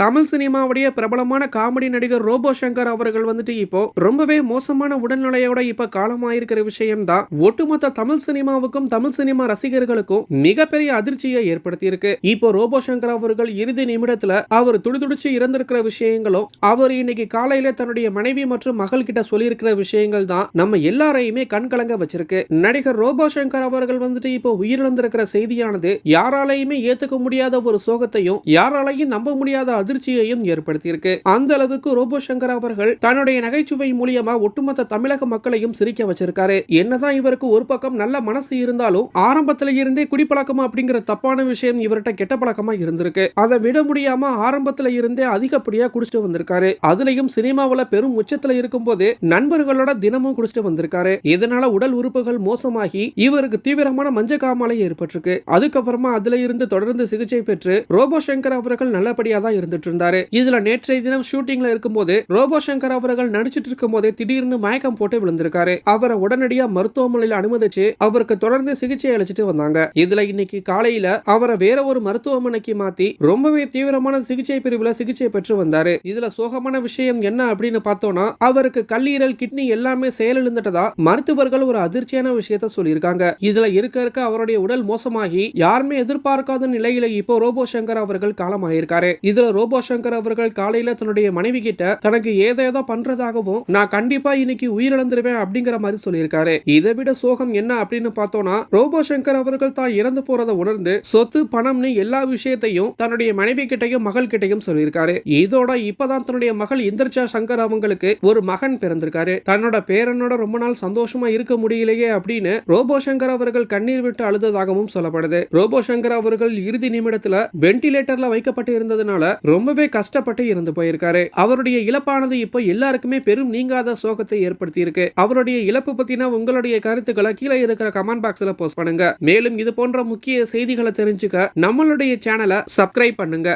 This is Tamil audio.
தமிழ் சினிமாவுடைய பிரபலமான காமெடி நடிகர் ரோபோ சங்கர் அவர்கள் வந்துட்டு இப்போ ரொம்பவே மோசமான உடல்நிலையோட இப்ப காலமாயிருக்கிற விஷயம் தான் ஒட்டுமொத்த தமிழ் சினிமாவுக்கும் தமிழ் சினிமா ரசிகர்களுக்கும் மிகப்பெரிய அதிர்ச்சியை ஏற்படுத்தி இருக்கு. இப்போ ரோபோ சங்கர் அவர்கள் இறுதி நிமிடத்துல அவர் துடிதுடிச்சு இறந்திருக்கிற விஷயங்களும் அவர் இன்னைக்கு காலையில தன்னுடைய மனைவி மற்றும் மகள் கிட்ட சொல்லியிருக்கிற விஷயங்கள் தான் நம்ம எல்லாரையுமே கண்கலங்க வச்சிருக்கு. நடிகர் ரோபோ சங்கர் அவர்கள் வந்துட்டு இப்போ உயிரிழந்திருக்கிற செய்தியானது யாராலையுமே ஏத்துக்க முடியாத ஒரு சோகத்தையும் யாராலையும் நம்ப முடியாத அதிர்ச்சியையும் ஏற்படுத்தியிருக்கு. அந்த அளவுக்கு ரோபோ சங்கர் அவர்கள் தன்னுடைய நகைச்சுவை மூலியமா ஒட்டுமொத்த தமிழக மக்களையும் சிரிக்க வச்சிருக்காரு. என்னதான் இவருக்கு ஒரு பக்கம் நல்ல மனசு இருந்தாலும் ஆரம்பத்துல இருந்தே குடிப்பழக்கமா அப்படிங்கிற தப்பான விஷயம் இவர்கிட்ட கெட்ட பழக்கமா இருந்திருக்கு. அதை விட முடியாம ஆரம்பத்துல இருந்தே அதிகப்படியா குடிச்சிட்டு வந்திருக்காரு. அதுலயும் சினிமாவுல பெரும் உச்சத்துல இருக்கும் போது நண்பர்களோட தினமும் குடிச்சிட்டு வந்திருக்காரு. இதனால உடல் உறுப்புகள் மோசமாகி இவருக்கு தீவிரமான மஞ்ச காமாலை ஏற்பட்டிருக்கு. அதுக்கப்புறமா அதுல இருந்து தொடர்ந்து சிகிச்சை பெற்று ரோபோ சங்கர் அவர்கள் நல்லபடியா தான் இருந்துட்டு இருந்தாரு. இதுல நேற்றைய தினம் ஷூட்டிங்ல இருக்கும்போது ரோபோ சங்கர் அவர்கள் நடிச்சிட்டு இருக்கும் போதே திடீர்னு மயக்கம் போட்டு விழுந்திருக்காரு. அவரை உடனடியா மருத்துவமனையில் அனுமதிச்சு அவருக்கு தொடர்ந்து சிகிச்சை அளிச்சிட்டு வந்தாங்க. இதுல இன்னைக்கு காலையில அவரை வேற ஒரு மருத்துவமனைக்கு மாத்தி ரொம்பவே தீவிரமான சிகிச்சை பிரிவுல சிகிச்சை பெற்று வந்தாரு. இதுல சோகமான விஷயம் என்ன அப்படின்னு பார்த்தோம்னா அவருக்கு கல்லீரல் கிட்னி எல்லாமே செயலிழந்துட்டதா மருத்துவர்கள் ஒரு அதிர்ச்சியான விஷயத்த சொல்லியிருக்காங்க. இதுல இருக்க அவருடைய உடல் மோசமாகி யாருமே எதிர்பார்க்காத நிலையில இப்போ ரோபோ சங்கர் அவர்கள் காலமாயிருக்காரு. இதுல ரோபோ சங்கர் அவர்கள் காலையில தன்னுடைய மனைவி கிட்ட தனக்கு ஏதோ பண்றதாகவும் நான் கண்டிப்பா இன்னைக்கு உயிரிழந்துருவேன் அப்படிங்கிற மாதிரி சொல்லியிருக்காரு. இதை விட சோகம் என்ன அப்படின்னு பார்த்தோம்னா ரோபோ சங்கர் அவர்கள் தான் இறந்து போறதை உணர்ந்து சொத்து பணம்னு எல்லா விஷயத்தையும் தன்னுடைய மனைவி கிட்டையும் மகள் கிட்டையும் சொல்லியிருக்காரு. இதோட இப்பதான் தன்னுடைய மகள் இந்திரஜா சங்கர் அவங்களுக்கு ஒரு மகன் பிறந்திருக்காரு. தன்னோட பேரனோட ரொம்ப நாள் சந்தோஷமா இருக்க முடியலையே அப்படின்னு ரோபோ சங்கர் அவர்கள் கண்ணீர் விட்டு அழுததாகவும் சொல்லப்படுது. ரோபோ சங்கர் அவர்கள் இறுதி நிமிடத்துல வெண்டிலேட்டர்ல வைக்கப்பட்டு இருந்ததுனால ரொம்பவே கஷ்டப்பட்டு இறந்து போயிருக்காரு. அவருடைய இழப்பானது இப்போ எல்லாருக்குமே பெரும் நீங்காத சோகத்தை ஏற்படுத்தி இருக்கு. அவருடைய இழப்பு பத்தின உங்களுடைய கருத்துக்களை கீழே இருக்கிற கமெண்ட் பாக்ஸ்ல போஸ்ட் பண்ணுங்க. மேலும் இது போன்ற முக்கிய செய்திகளை தெரிஞ்சுக்க நம்மளுடைய சேனலை சப்ஸ்கிரைப் பண்ணுங்க.